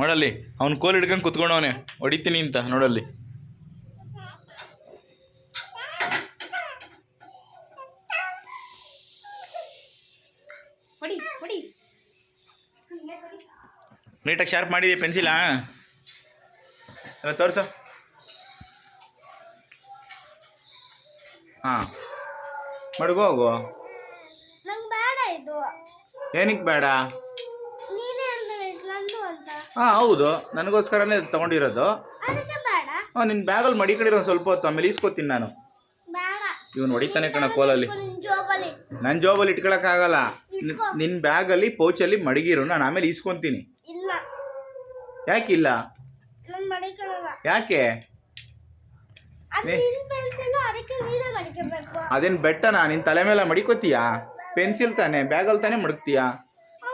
ನೋಡಲ್ಲಿ ಅವ್ನು ಕೋಲ್ ಹಿಡ್ಕೊಂಡು ಕುತ್ಕೊಂಡವನೆ ಹೊಡಿತೀನಿ ಅಂತ ನೋಡಲ್ಲಿ. ನೀಟಾಗಿ ಶಾರ್ಪ್ ಮಾಡಿದೆ ಪೆನ್ಸಿಲಾ ಎಲ್ಲ ತೋರ್ಸು. ಹಾಂ ಮಡಗು ಹೋಗು. ಏನಕ್ಕೆ ಬೇಡ? ಹಾಂ ಹೌದು, ನನಗೋಸ್ಕರನೇ ತಗೊಂಡಿರೋದು. ಹಾಂ ನಿನ್ನ ಬ್ಯಾಗಲ್ಲಿ ಮಡಿಕೊಂಡಿರೋ ಒಂದು ಸ್ವಲ್ಪ ಹೊತ್ತು, ಆಮೇಲೆ ಈಸ್ಕೊತೀನಿ ನಾನು. ಇವನು ಹೊಡಿತಾನೆ ಕಣ ಕೋಲಲ್ಲಿ. ನನ್ನ ಜಾಬಲ್ಲಿ ಇಟ್ಕೊಳಕ್ಕಾಗಲ್ಲ. ನಿನ್ನ ಬ್ಯಾಗಲ್ಲಿ ಪೌಚಲ್ಲಿ ಮಡಗಿರು, ನಾನು ಆಮೇಲೆ ಈಸ್ಕೊತೀನಿ. ಯಾಕಿಲ್ಲ? ಯಾಕೆ? ಅದೇನು ಬೆಟ್ಟನಾ? ನಿನ್ನ ತಲೆ ಮೇಲೆ ಮಡಿಕೋತೀಯಾ? ಪೆನ್ಸಿಲ್ ತಾನೆ, ಬ್ಯಾಗಲ್ಲಿ ತಾನೇ ಮಡಗ್ತೀಯಾ?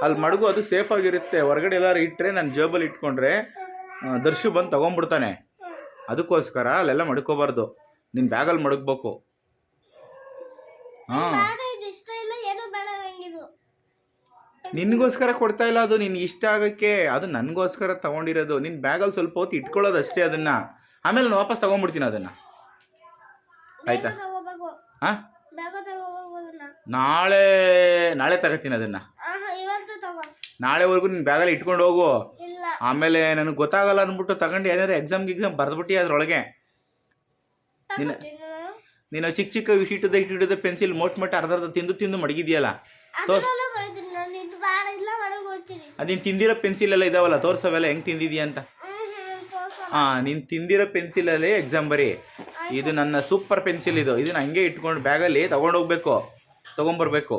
ಅಲ್ಲಿ ಮಡಗು, ಅದು ಸೇಫಾಗಿರುತ್ತೆ. ಹೊರಗಡೆ ಎಲ್ಲಾರು ಇಟ್ಟರೆ ನನ್ನ ಜೇಬಲ್ಲಿ ಇಟ್ಕೊಂಡ್ರೆ ದರ್ಶು ಬಂದು ತೊಗೊಂಡ್ಬಿಡ್ತಾನೆ. ಅದಕ್ಕೋಸ್ಕರ ಅಲ್ಲೆಲ್ಲ ಮಡ್ಕೋಬಾರ್ದು, ನಿನ್ನ ಬ್ಯಾಗಲ್ಲಿ ಮಡಗ್ಬೇಕು. ಹಾಂ ನಿನಗೋಸ್ಕರ ಕೊಡ್ತಾ ಇಲ್ಲ, ಅದು ನಿನ್ಗೆ ಇಷ್ಟ ಆಗೋಕ್ಕೆ. ಅದು ನನಗೋಸ್ಕರ ತೊಗೊಂಡಿರೋದು. ನಿನ್ನ ಬ್ಯಾಗಲ್ಲಿ ಸ್ವಲ್ಪ ಹೊತ್ತು ಇಟ್ಕೊಳ್ಳೋದು ಅಷ್ಟೇ ಅದನ್ನು. ಆಮೇಲೆ ನಾನು ವಾಪಸ್ ತೊಗೊಂಡ್ಬಿಡ್ತೀನಿ ಅದನ್ನು. ಆಯಿತಾ? ಹಾಂ ನಾಳೆ ತಗೋತೀನಿ ಅದನ್ನು. ನಾಳೆವರೆಗೂ ನಿನ್ನ ಬ್ಯಾಗಲ್ಲಿ ಇಟ್ಕೊಂಡು ಹೋಗು. ಆಮೇಲೆ ನನಗೆ ಗೊತ್ತಾಗಲ್ಲ ಅಂದ್ಬಿಟ್ಟು ತಗೊಂಡು ಏನಾದ್ರು ಎಕ್ಸಾಮ್ ಬರೆದ್ಬಿಟ್ಟು ಅದರೊಳಗೆ ನೀನು ಚಿಕ್ಕ ಚಿಕ್ಕ ಇಟ್ಟಿಟ್ಟದೆ ಪೆನ್ಸಿಲ್ ಮೊಟ್ಟ ಅರ್ಧ ತಿಂದು ಮಡಗಿದೆಯಲ್ಲ. ಅದು ನೀನು ತಿಂದಿರೋ ಪೆನ್ಸಿಲೆಲ್ಲ ಇದಾವಲ್ಲ, ತೋರ್ಸವೆಲ್ಲ ಹೆಂಗೆ ತಿಂದಿದೀಯ ಅಂತ. ಹಾಂ ನೀನು ತಿಂದಿರೋ ಪೆನ್ಸಿಲಲ್ಲಿ ಎಕ್ಸಾಮ್ ಬರೀ. ಇದು ನನ್ನ ಸೂಪರ್ ಪೆನ್ಸಿಲ್. ಇದನ್ನ ಹಂಗೆ ಇಟ್ಕೊಂಡು ಬ್ಯಾಗಲ್ಲಿ ತೊಗೊಂಬರ್ಬೇಕು.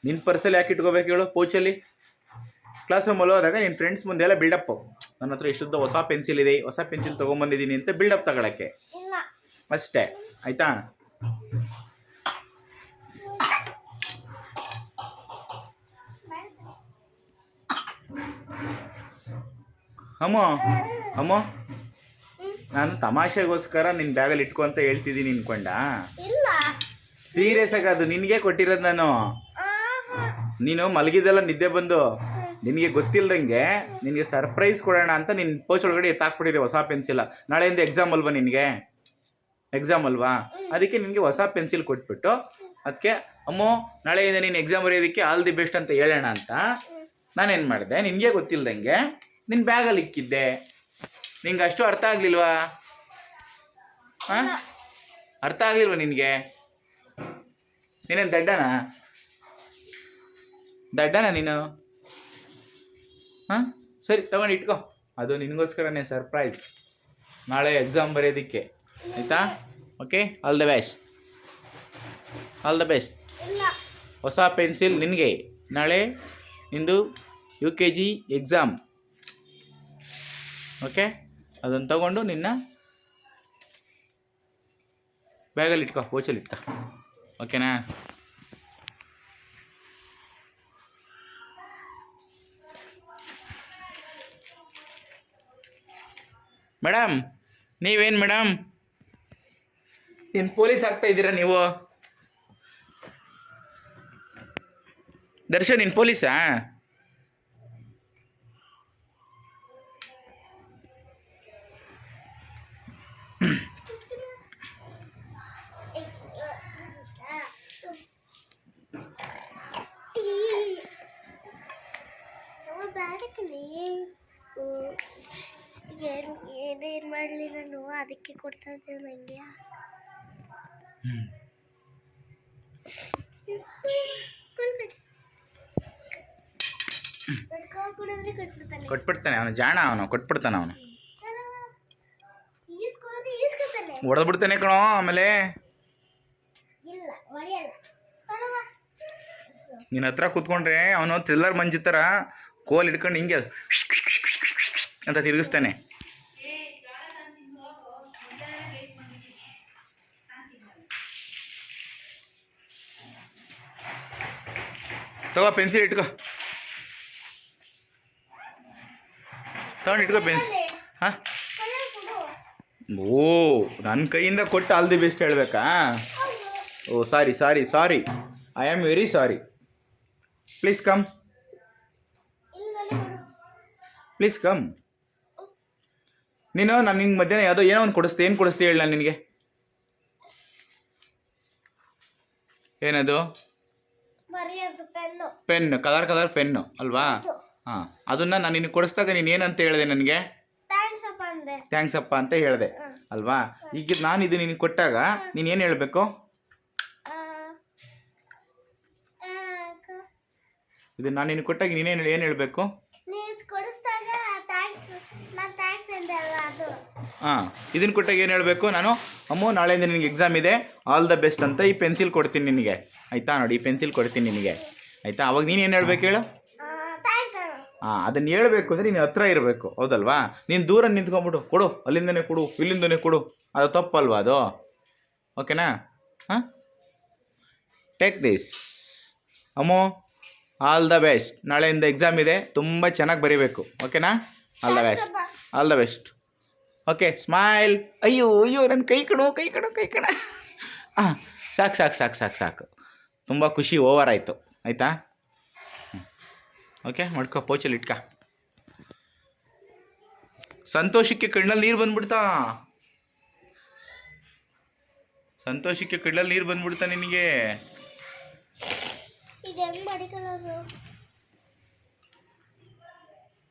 ನಿನ್ನ ಪರ್ಸಲ್ಲಿ ಯಾಕೆ ಇಟ್ಕೋಬೇಕು ಹೇಳು? ಪೌಚಲ್ಲಿ. ಕ್ಲಾಸ್ ರೂಮಲ್ಲಿ ಹೋದಾಗ ನಿನ್ನ ಫ್ರೆಂಡ್ಸ್ ಮುಂದೆ ಎಲ್ಲ ಬಿಲ್ಡಪ್ಪು, ನನ್ನ ಹತ್ರ ಇಷ್ಟುದ್ದ ಹೊಸ ಪೆನ್ಸಿಲ್ ಇದೆ, ಹೊಸ ಪೆನ್ಸಿಲ್ ತೊಗೊಂಬಂದಿದ್ದೀನಿ ಅಂತ ಬಿಲ್ಡಪ್ ತಗೊಳಕ್ಕೆ ಅಷ್ಟೇ. ಆಯಿತಾ? ಅಮ್ಮ ನಾನು ತಮಾಷೆಗೋಸ್ಕರ ನಿನ್ನ ಬ್ಯಾಗಲ್ಲಿ ಇಟ್ಕೊ ಅಂತ ಹೇಳ್ತಿದ್ದೀನಿ ಅನ್ಕೊಂಡ? ಸೀರಿಯಸ್ ಆಗಿ ಅದು ನಿನಗೆ ಕೊಟ್ಟಿರೋದು ನಾನು. ನೀನು ಮಲಗಿದೆಲ್ಲ ನಿದ್ದೆ ಬಂದು ನಿನಗೆ ಗೊತ್ತಿಲ್ದಂಗೆ ನಿನಗೆ ಸರ್ಪ್ರೈಸ್ ಕೊಡೋಣ ಅಂತ ನಿನ್ನ ಪೋಚ್ ಒಳಗಡೆ ಎತ್ತಾಕ್ಬಿಟ್ಟಿದೆ ಹೊಸ ಪೆನ್ಸಿಲ್. ನಾಳೆಯಿಂದ ಎಕ್ಸಾಮ್ ಅಲ್ವಾ ನಿನಗೆ? ಎಕ್ಸಾಮ್ ಅಲ್ವಾ, ಅದಕ್ಕೆ ನಿನಗೆ ಹೊಸ ಪೆನ್ಸಿಲ್ ಕೊಟ್ಬಿಟ್ಟು ಅದಕ್ಕೆ ಅಮ್ಮ ನಾಳೆಯಿಂದ ನೀನು ಎಕ್ಸಾಮ್ ಬರೆಯೋದಕ್ಕೆ ಆಲ್ ದಿ ಬೆಸ್ಟ್ ಅಂತ ಹೇಳೋಣ ಅಂತ ನಾನೇನು ಮಾಡಿದೆ, ನಿನಗೆ ಗೊತ್ತಿಲ್ದಂಗೆ ನಿನ್ನ ಬ್ಯಾಗಲ್ಲಿ ಇಕ್ಕಿದ್ದೆ. ನಿಂಗೆ ಅಷ್ಟು ಅರ್ಥ ಆಗಲಿಲ್ವಾ? ಹಾಂ ಅರ್ಥ ಆಗಲಿಲ್ವಾ ನಿನಗೆ? ನೀನೇನು ದಡ್ಡನಾ ನೀನು? ಹಾಂ ಸರಿ ತಗೊಂಡು ಇಟ್ಕೋ, ಅದು ನಿನಗೋಸ್ಕರನೇ ಸರ್ಪ್ರೈಸ್ ನಾಳೆ ಎಕ್ಸಾಮ್ ಬರೆಯೋದಕ್ಕೆ. ಆಯಿತಾ? Okay, all the best. ಹೊಸ ಪೆನ್ಸಿಲ್ ನಿನಗೆ. ನಾಳೆ ನಿಂದು UKG ಎಕ್ಸಾಮ್. ಓಕೆ, ಅದನ್ನು ತಗೊಂಡು ನಿನ್ನ ಬ್ಯಾಗಲ್ಲಿ ಇಟ್ಕೋ, ಪೋಚಲ್ಲಿ ಇಟ್ಕೋ. ಓಕೆನಾ? ಮೇಡಮ್ ನೀವೇನು ಮೇಡಮ್ ಏನು ಪೊಲೀಸ್ ಆಗ್ತಾ ಇದ್ದೀರಾ ನೀವು? ದರ್ಶನ್ ನೀನು ಪೊಲೀಸಾ? ಏನೇನು ಮಾಡಲಿ ನಾನು ಅದಕ್ಕೆ ಕೊಡ್ತಾ ಇದ್ದೇನೆ ನನಗೆ. ಕೊಟ್ಬಿಡ್ತಾನೆ ಅವನು, ಜಾಣ ಅವನು, ಕೊಟ್ಬಿಡ್ತಾನೆ ಅವನು. ಹೊಡೆದ್ಬಿಡ್ತಾನೆ ಕಣೋ ಆಮೇಲೆ. ನಿನ್ನ ಹತ್ರ ಕೂತ್ಕೊಂಡ್ರೆ ಅವನು ಥ್ರಿಲ್ಲರ್ ಮಂಜು ಥರ ಕೋಲ್ ಹಿಡ್ಕೊಂಡು ಹಿಂಗೆ ಅಂತ ತಿರುಗಿಸ್ತಾನೆ. ತಗೋ ಪೆನ್ಸಿಲ್ ಇಟ್ಕೋ, ತಗೊಂಡು ಇಟ್ಕೋ ಪೆನ್ಸಿಲ್. ಹಾಂ ಓ ನನ್ನ ಕೈಯಿಂದ ಕೊಟ್ಟು ಆಲ್ ದಿ ಬೆಸ್ಟ್ ಹೇಳಬೇಕಾ? Oh sorry sorry sorry, I am very sorry. Please come, please come. ನೀನು ನಾನು ನಿಂಗೆ ಮಧ್ಯಾಹ್ನ ಯಾವುದೋ ಏನೋ ಒಂದು ಕೊಡಿಸ್ತೆ. ಏನು ಕೊಡಿಸ್ತೆ ಹೇಳಿ ನಾನು ನಿನಗೆ? ಏನದು? ಪೆನ್ನು, ಕಲರ್ ಕಲರ್ ಪೆನ್ನು ಅಲ್ವಾ? ಹಾಂ, ಅದನ್ನು ನಾನು ನಿನಗೆ ಕೊಡಿಸ್ದಾಗ ನೀನು ಏನಂತ ಹೇಳಿದೆ ನನಗೆ? ಥ್ಯಾಂಕ್ಸ್ ಅಪ್ಪ ಅಂತ ಹೇಳಿದೆ ಅಲ್ವಾ? ಈಗ ನಾನು ಇದು ನಿನಗೆ ಕೊಟ್ಟಾಗ ನೀನು ಏನು ಹೇಳಬೇಕು? ಇದು ನಾನು ನಿನಗೆ ಕೊಟ್ಟಾಗ ನೀನೇನು ಏನು ಹೇಳಬೇಕು? ಹಾಂ, ಇದನ್ನು ಕೊಟ್ಟಾಗ ಏನು ಹೇಳಬೇಕು ನಾನು? ಅಮ್ಮು ನಾಳೆಯಿಂದ ನಿನಗೆ ಎಕ್ಸಾಮ್ ಇದೆ, ಆಲ್ ದ ಬೆಸ್ಟ್ ಅಂತ ಈ ಪೆನ್ಸಿಲ್ ಕೊಡ್ತೀನಿ ನಿನಗೆ, ಆಯಿತಾ? ನೋಡಿ ಈ ಪೆನ್ಸಿಲ್ ಕೊಡ್ತೀನಿ ನಿನಗೆ, ಆಯಿತಾ? ಅವಾಗ ನೀನು ಏನು ಹೇಳ್ಬೇಕು ಹೇಳು? ಹಾಂ, ಅದನ್ನು ಹೇಳ್ಬೇಕು ಅಂದರೆ ನೀನು ಹತ್ರ ಇರಬೇಕು, ಹೌದಲ್ವಾ? ನೀನು ದೂರ ನಿಂತ್ಕೊಂಬಿಡು, ಕೊಡು, ಅಲ್ಲಿಂದನೇ ಕೊಡು, ಇಲ್ಲಿಂದನೇ ಕೊಡು, ಅದು ತಪ್ಪಲ್ವಾ ಅದು? ಓಕೆನಾ? ಹಾಂ, take this Ammu, all the best. ನಾಳೆಯಿಂದ ಎಕ್ಸಾಮ್ ಇದೆ, ತುಂಬ ಚೆನ್ನಾಗಿ ಬರೀಬೇಕು, ಓಕೆನಾ? All the best, all the best. Okay, smile. ಅಯ್ಯೋ ಅಯ್ಯೋ, ನನ್ನ ಕೈ ಕಣು ಕೈ ಕಣು ಕೈ ಕಣ. ಹಾಂ, ಸಾಕು ಸಾಕು ಸಾಕು ಸಾಕು ಸಾಕು, ತುಂಬ ಖುಷಿ ಓವರ್ ಆಯಿತು, ಆಯಿತಾ? ಓಕೆ, ಮಾಡ್ಕೊ, ಪೋಚಲ್ಲಿ ಇಟ್ಕ. ಸಂತೋಷಕ್ಕೆ ಕಣ್ಣಲ್ಲಿ ನೀರು ಬಂದ್ಬಿಡ್ತಾ, ಸಂತೋಷಕ್ಕೆ ಕಣ್ಣಲ್ಲಿ ನೀರು ಬಂದ್ಬಿಡ್ತಾ ನಿನಗೆ. ಇದು ಹೆಂಗ್ ಮಾಡಿಕೊಳ್ಳೋದು?